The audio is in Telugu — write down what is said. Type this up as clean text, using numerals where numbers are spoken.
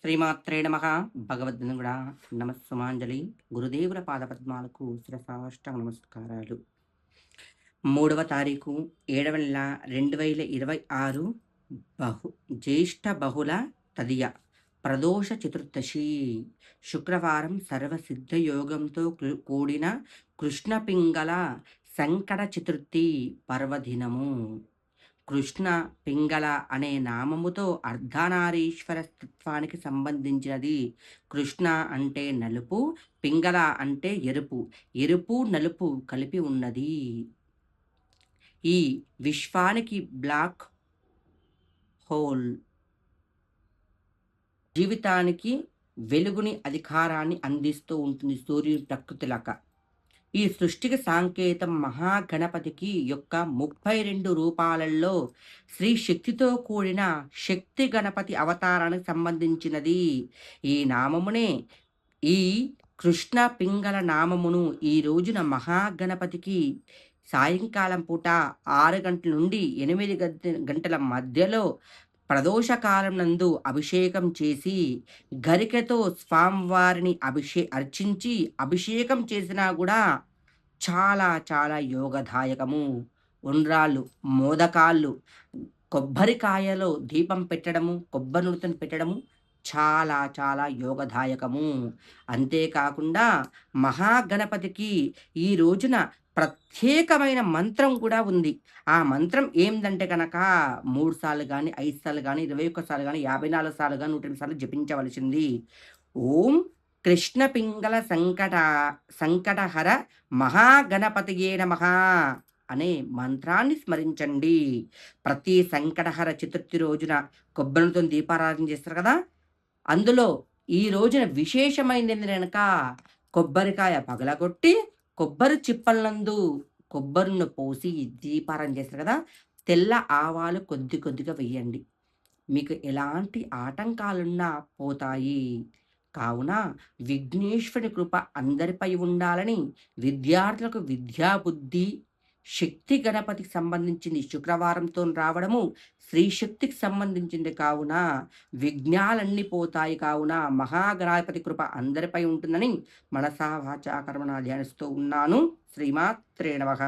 శ్రీమాత్రే నమః. భగవద్గీత నమస్సుమాంజలి. గురుదేవుల పాదపద్మాలకు శిరసాష్టాంగ నమస్కారాలు. 3వ తారీఖు 7వ నెల 2026 బహు జ్యేష్ఠ బహుళ తదియ ప్రదోష చతుర్దశి శుక్రవారం సర్వసిద్ధ యోగంతో కూడిన కృష్ణ పింగళ సంకట చతుర్థి పర్వదినము. కృష్ణ పింగళ అనే నామముతో అర్ధనారీశ్వర తత్వానికి సంబంధించినది. కృష్ణ అంటే నలుపు, పింగళ అంటే ఎరుపు. ఎరుపు నలుపు కలిపి ఉన్నది. ఈ విశ్వానికి బ్లాక్ హోల్. జీవితానికి వెలుగుని అధికారాన్ని అందిస్తూ ఉంటుంది సూర్యుని ప్రకృతి లక. ఈ సృష్టికి సాంకేతం మహాగణపతికి యొక్క 32 రూపాలలో శ్రీ శక్తితో కూడిన శక్తి గణపతి అవతారానికి సంబంధించినది. ఈ నామమునే ఈ కృష్ణ పింగళ నామమును ఈ రోజున మహాగణపతికి సాయంకాలం పూట 6 గంటల నుండి 8 గంటల మధ్యలో ప్రదోషకాలం నందు అభిషేకం చేసి గరికతో స్వామివారిని అర్చించి అభిషేకం చేసినా కూడా చాలా చాలా యోగదాయకము. ఉండ్రాళ్ళు, మోదకాళ్ళు, కొబ్బరికాయలో దీపం పెట్టడము, కొబ్బరి నూనెను పెట్టడము చాలా చాలా యోగదాయకము. అంతేకాకుండా మహాగణపతికి ఈ రోజున ప్రత్యేకమైన మంత్రం కూడా ఉంది. ఆ మంత్రం ఏందంటే కనుక 3 సార్లు కానీ, 5 సార్లు కానీ, 21 సార్లు కానీ, 54 సార్లు కానీ, 108 సార్లు జపించవలసింది. ఓం కృష్ణ పింగళ సంకటహర మహాగణపతియే నమః అనే మంత్రాన్ని స్మరించండి. ప్రతి సంకటహర చతుర్థి రోజున కొబ్బరితో దీపారాధన చేస్తారు కదా, అందులో ఈ రోజున విశేషమైనది కనుక కొబ్బరికాయ పగలగొట్టి కొబ్బరి చిప్పలందు కొబ్బరిని పోసి దీపారాధన చేస్తారు కదా, తెల్ల ఆవాలు కొద్ది కొద్దిగా వెయ్యండి. మీకు ఎలాంటి ఆటంకాలున్నా పోతాయి. కావున విఘ్నేశ్వరుని కృప అందరిపై ఉండాలని విద్యార్థులకు విద్యాబుద్ధి శక్తి గణపతికి సంబంధించింది శుక్రవారంతో రావడము శ్రీ శక్తికి సంబంధించింది. కావున విఘ్నాలన్నీ పోతాయి. కావున మహాగణపతి కృప అందరిపై ఉంటుందని మనసా వాచా కర్మణ ధ్యానిస్తూ ఉన్నాను. శ్రీమాత్రే నమః.